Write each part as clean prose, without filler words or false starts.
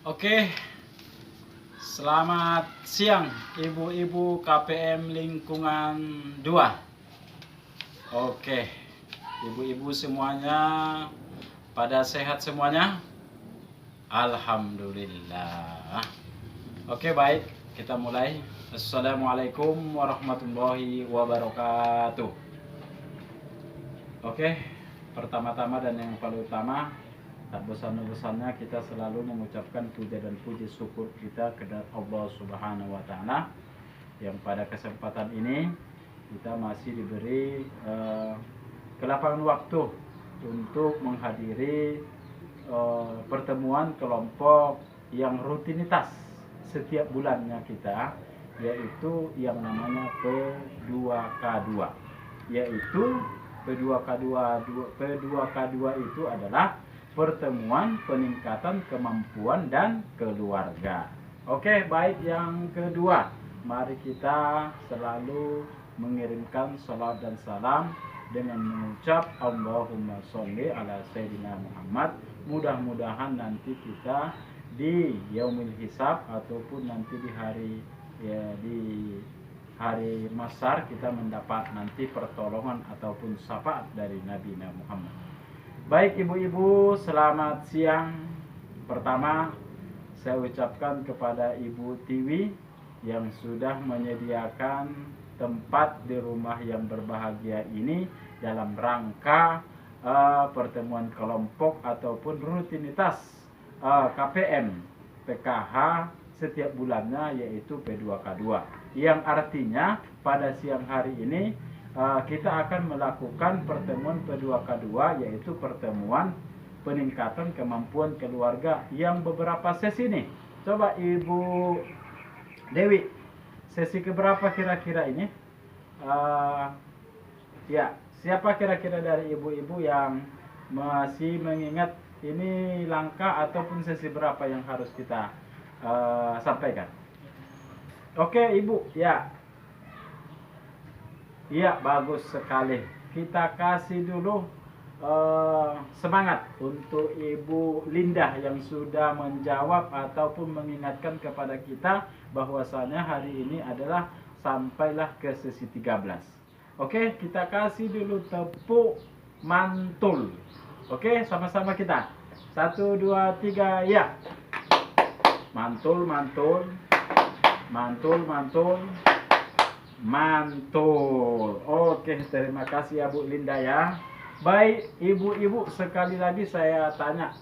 Oke, selamat siang ibu-ibu KPM Lingkungan 2. Oke, ibu-ibu semuanya pada sehat semuanya? Alhamdulillah. Oke, baik, kita mulai. Assalamualaikum warahmatullahi wabarakatuh. Oke, pertama-tama dan yang paling utama, tak bosan-bosannya kita selalu mengucapkan puja dan puji syukur kita kepada Allah Subhanahu wa Ta'ala, yang pada kesempatan ini kita masih diberi kelapangan waktu untuk menghadiri pertemuan kelompok yang rutinitas setiap bulannya kita, yaitu yang namanya P2K2, yaitu P2K2 itu adalah pertemuan peningkatan kemampuan dan keluarga. Oke, baik, yang kedua, mari kita selalu mengirimkan salat dan salam dengan mengucap Allahumma sholli ala Sayyidina Muhammad. Mudah-mudahan nanti kita di yaumil hisab ataupun nanti di hari mahsyar kita mendapat nanti pertolongan ataupun syafaat dari Nabi Muhammad. Baik ibu-ibu, selamat siang. Pertama, saya ucapkan kepada Ibu Tiwi yang sudah menyediakan tempat di rumah yang berbahagia ini dalam rangka pertemuan kelompok ataupun rutinitas KPM PKH setiap bulannya, yaitu P2K2, yang artinya pada siang hari ini kita akan melakukan pertemuan P2K2, yaitu pertemuan peningkatan kemampuan keluarga yang beberapa sesi nih. Coba Ibu Dewi, sesi keberapa kira-kira ini? Ya, siapa kira-kira dari ibu-ibu yang masih mengingat ini langkah ataupun sesi berapa yang harus kita sampaikan? Oke Ibu, ya. Iya, bagus sekali. Kita kasih dulu semangat untuk Ibu Linda yang sudah menjawab ataupun mengingatkan kepada kita bahwasanya hari ini adalah sampailah ke sesi 13. Oke, kita kasih dulu tepuk mantul. Oke, sama-sama kita. 1, 2, 3, ya. Mantul, mantul. Mantul, mantul. Mantul. Oke, terima kasih ya Bu Linda ya. Baik ibu-ibu, sekali lagi saya tanya,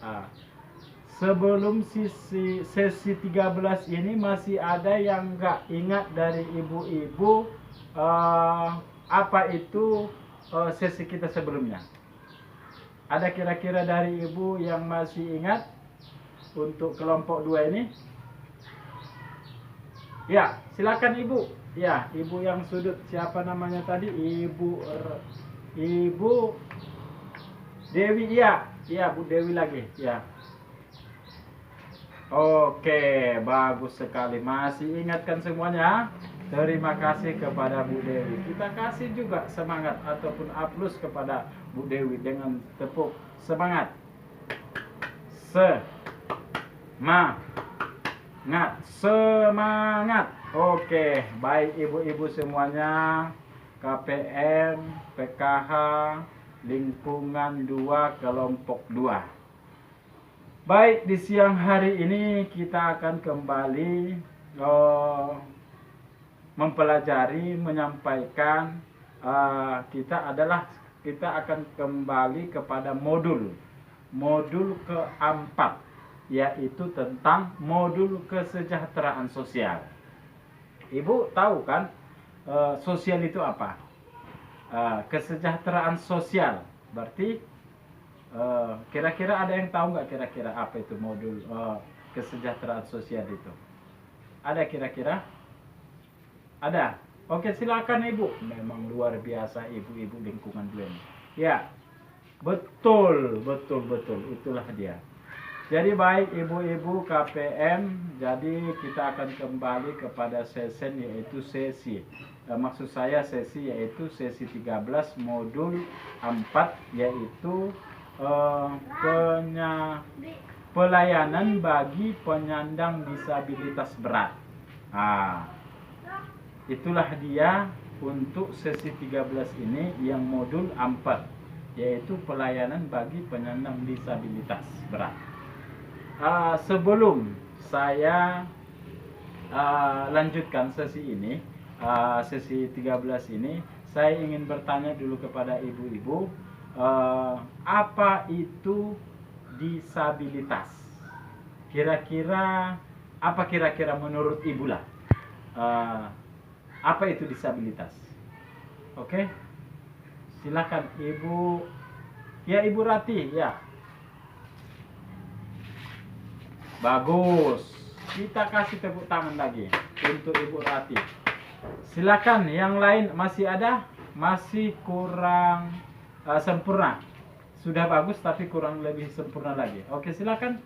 sebelum sesi 13 ini masih ada yang nggak ingat dari ibu-ibu apa itu sesi kita sebelumnya? Ada kira-kira dari ibu yang masih ingat untuk kelompok 2 ini? Ya, silakan Ibu. Ya, Ibu yang sudut, siapa namanya tadi? Ibu Dewi, ya. Ya, Bu Dewi lagi, ya. Oke, bagus sekali. Masih ingatkan semuanya? Terima kasih kepada Bu Dewi. Kita kasih juga semangat ataupun aplaus kepada Bu Dewi dengan tepuk semangat. Semangat. Oke, baik ibu-ibu semuanya, KPM PKH Lingkungan 2 kelompok 2. Baik, di siang hari ini kita akan kembali mempelajari, menyampaikan kita akan kembali kepada modul keempat, yaitu tentang modul kesejahteraan sosial. Ibu tahu kan sosial itu apa? Kesejahteraan sosial berarti kira-kira ada yang tahu nggak kira-kira apa itu modul kesejahteraan sosial itu? Ada kira-kira? Ada? Oke, silakan Ibu. Memang luar biasa ibu-ibu lingkungan 2 ini. Ya, betul. Itulah dia. Jadi baik ibu-ibu KPM, jadi kita akan kembali kepada sesi, yaitu maksud saya sesi yaitu sesi 13 modul 4, yaitu pelayanan bagi penyandang disabilitas berat. Nah, itulah dia untuk sesi 13 ini yang modul 4, yaitu pelayanan bagi penyandang disabilitas berat. Sebelum saya lanjutkan sesi ini, sesi 13 ini, saya ingin bertanya dulu kepada ibu-ibu, apa itu disabilitas? Kira-kira apa kira-kira menurut ibu lah? Apa itu disabilitas? Oke, silakan ibu. Ya, Ibu Rati, ya. Bagus. Kita kasih tepuk tangan lagi untuk Ibu Rati. Silakan, yang lain masih ada? Masih kurang sempurna. Sudah bagus tapi kurang lebih sempurna lagi. Oke, silakan.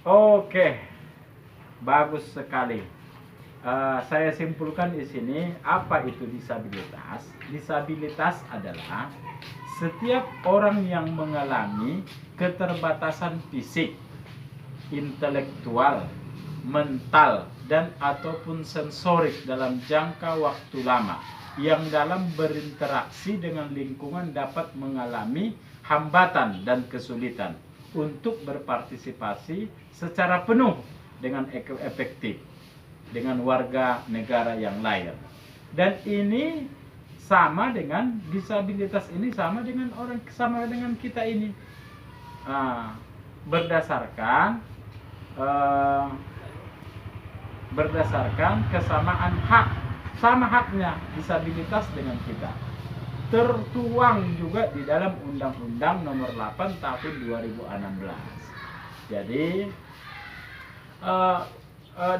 Oke. Bagus sekali. Saya simpulkan di sini, apa itu disabilitas? Disabilitas adalah setiap orang yang mengalami keterbatasan fisik, intelektual, mental, dan ataupun sensorik dalam jangka waktu lama, yang dalam berinteraksi dengan lingkungan dapat mengalami hambatan dan kesulitan untuk berpartisipasi secara penuh dengan efektif dengan warga negara yang lain. Dan ini sama dengan disabilitas ini sama dengan kita ini, berdasarkan kesamaan hak, sama haknya disabilitas dengan kita, tertuang juga di dalam Undang-Undang Nomor 8 Tahun 2016. Jadi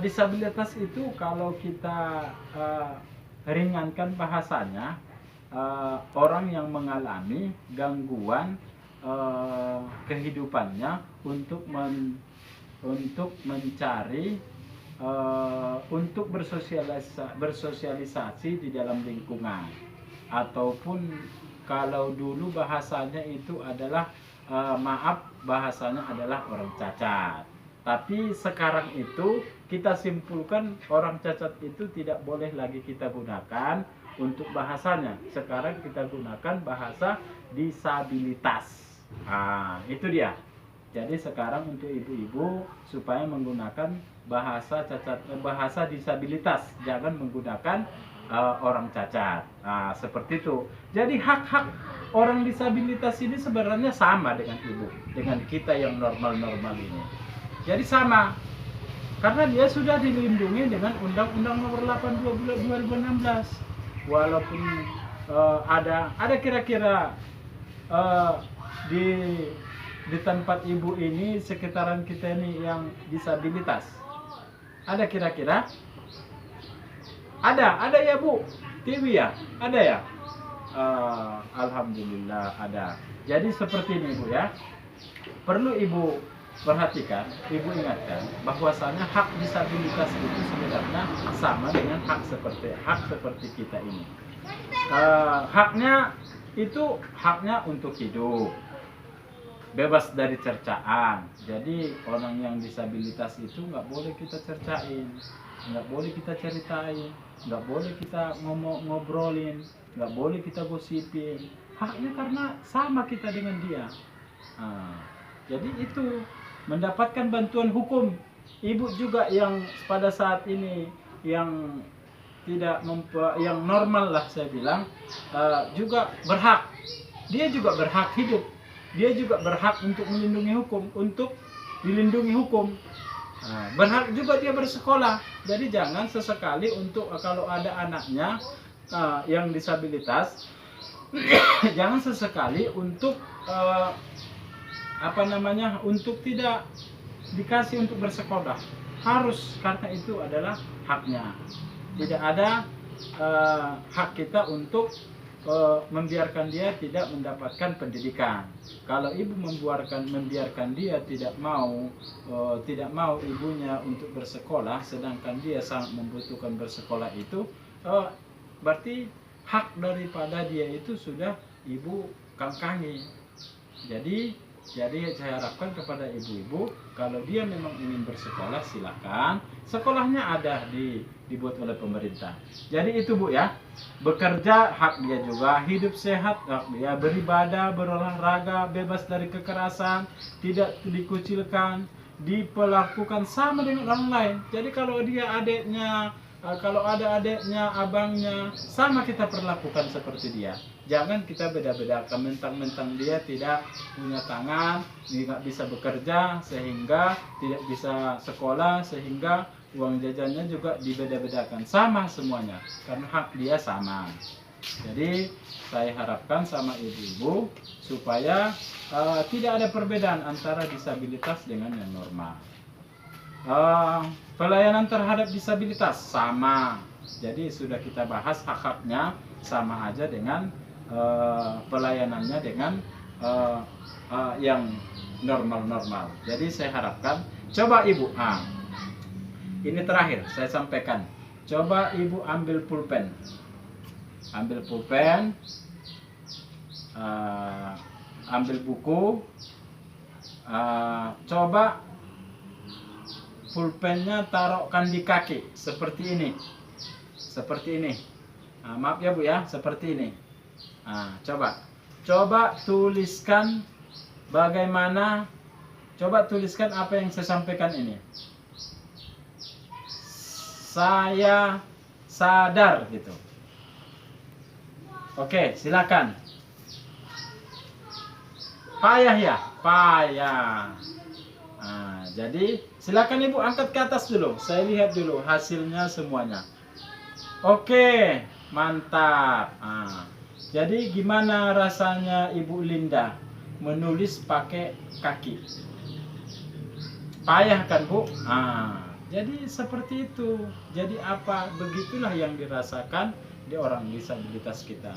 disabilitas itu kalau kita ringankan bahasanya, orang yang mengalami gangguan kehidupannya untuk mencari, untuk bersosialisasi di dalam lingkungan, ataupun kalau dulu bahasanya itu adalah bahasanya adalah orang cacat. Tapi sekarang itu kita simpulkan orang cacat itu tidak boleh lagi kita gunakan untuk bahasanya. Sekarang kita gunakan bahasa disabilitas. Itu dia. Jadi sekarang untuk ibu-ibu supaya menggunakan bahasa disabilitas, jangan menggunakan orang cacat. Seperti itu. Jadi hak-hak orang disabilitas ini sebenarnya sama dengan ibu, dengan kita yang normal-normal ini. Jadi sama, karena dia sudah dilindungi dengan Undang-Undang Nomor 8 2016. Walaupun ada kira-kira di tempat ibu ini, sekitaran kita ini yang disabilitas, ada kira-kira? Ada ya Bu, TV ya, ada ya. Alhamdulillah ada. Jadi seperti ini Bu ya, perlu ibu perhatikan, ibu ingatkan bahwasanya hak disabilitas itu sebenarnya sama dengan hak seperti kita ini. Haknya itu haknya untuk hidup, bebas dari cercaan. Jadi orang yang disabilitas itu nggak boleh kita cercain, nggak boleh kita ceritain, nggak boleh kita ngobrolin, nggak boleh kita gosipin. Haknya karena sama kita dengan dia. Jadi itu mendapatkan bantuan hukum. Ibu juga yang pada saat ini yang yang normal lah saya bilang, juga berhak. Dia juga berhak hidup. Dia juga berhak untuk melindungi hukum, untuk dilindungi hukum. Berhak juga dia bersekolah. Jadi jangan sesekali untuk kalau ada anaknya yang disabilitas, jangan sesekali untuk untuk tidak dikasih untuk bersekolah. Harus, karena itu adalah haknya. Tidak ada hak kita untuk membiarkan dia tidak mendapatkan pendidikan. Kalau ibu membiarkan dia tidak mau ibunya untuk bersekolah, sedangkan dia sangat membutuhkan bersekolah itu, berarti hak daripada dia itu sudah ibu kangkangi. Jadi Jadi saya harapkan kepada ibu-ibu, kalau dia memang ingin bersekolah silakan. Sekolahnya ada dibuat oleh pemerintah. Jadi itu Bu ya. Bekerja hak dia juga, hidup sehat hak dia, beribadah, berolahraga, bebas dari kekerasan, tidak dikucilkan, diperlakukan sama dengan orang lain. Jadi kalau dia adiknya, kalau ada adiknya, abangnya, sama kita perlakukan seperti dia. Jangan kita beda-bedakan, mentang-mentang dia tidak punya tangan, dia nggak bisa bekerja, sehingga tidak bisa sekolah, sehingga uang jajannya juga dibeda-bedakan. Sama semuanya, karena hak dia sama. Jadi saya harapkan sama ibu-ibu supaya tidak ada perbedaan antara disabilitas dengan yang normal. Pelayanan terhadap disabilitas sama. Jadi sudah kita bahas hak-haknya sama aja dengan pelayanannya dengan yang normal-normal. Jadi saya harapkan coba ibu, ini terakhir saya sampaikan, coba ibu ambil pulpen, ambil buku, coba pulpennya taruhkan di kaki seperti ini, maaf ya Bu ya, seperti ini. Coba tuliskan bagaimana, coba tuliskan apa yang saya sampaikan ini. Saya sadar gitu. Oke, silakan. Payah ya, payah. Jadi silakan ibu angkat ke atas dulu. Saya lihat dulu hasilnya semuanya. Oke, mantap. Jadi gimana rasanya Ibu Linda menulis pakai kaki? Payah kan Bu? Jadi seperti itu. Jadi apa? Begitulah yang dirasakan di orang disabilitas kita.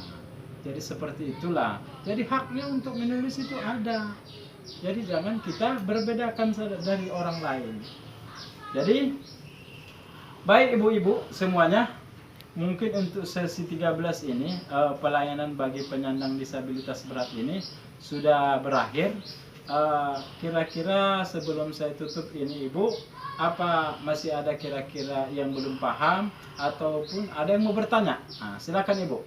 Jadi seperti itulah. Jadi haknya untuk menulis itu ada. Jadi jangan kita berbedakan dari orang lain. Jadi baik ibu-ibu semuanya, mungkin untuk sesi 13 ini pelayanan bagi penyandang disabilitas berat ini sudah berakhir. Kira-kira sebelum saya tutup ini ibu, apa masih ada kira-kira yang belum paham ataupun ada yang mau bertanya? Silakan ibu.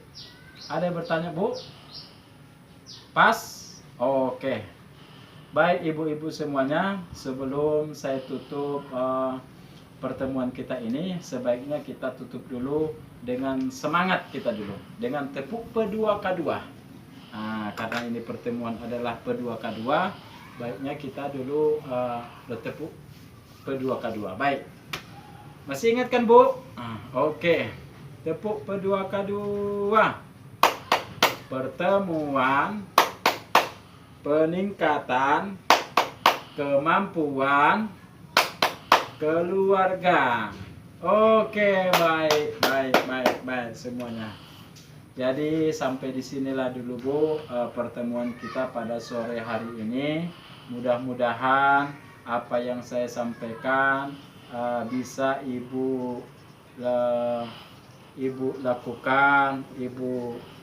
Ada yang bertanya Bu? Pas? Oke. Baik ibu-ibu semuanya, sebelum saya tutup pertemuan kita ini, sebaiknya kita tutup dulu dengan semangat kita dulu, dengan tepuk P2K2. Karena ini pertemuan adalah P2K2, baiknya kita dulu bertepuk P2K2. Baik, masih ingat kan Bu? Oke, tepuk P2K2. Pertemuan peningkatan kemampuan keluarga. Oke, baik semuanya. Jadi sampai di sinilah dulu Bu pertemuan kita pada sore hari ini. Mudah-mudahan apa yang saya sampaikan bisa ibu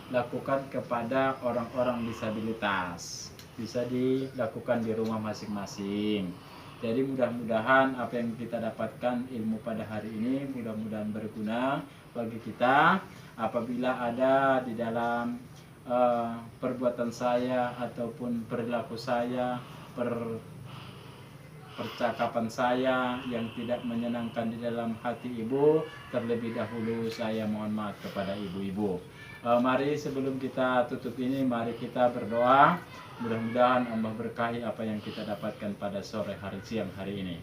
lakukan kepada orang-orang disabilitas. Bisa dilakukan di rumah masing-masing. Jadi mudah-mudahan apa yang kita dapatkan ilmu pada hari ini mudah-mudahan berguna bagi kita. Apabila ada di dalam perbuatan saya ataupun perilaku saya, percakapan saya yang tidak menyenangkan di dalam hati ibu, terlebih dahulu saya mohon maaf kepada ibu-ibu. Mari sebelum kita tutup ini, mari kita berdoa. Mudah-mudahan Allah berkahi apa yang kita dapatkan pada sore hari siang hari ini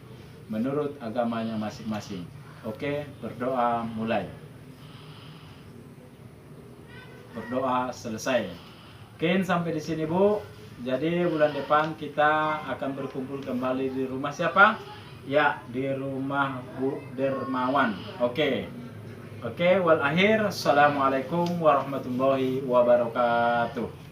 menurut agamanya masing-masing. Oke, berdoa mulai. Berdoa selesai. Mungkin sampai di sini Bu. Jadi bulan depan kita akan berkumpul kembali di rumah siapa? Ya, di rumah Bu Dermawan. Oke, wal akhir. Assalamualaikum warahmatullahi wabarakatuh.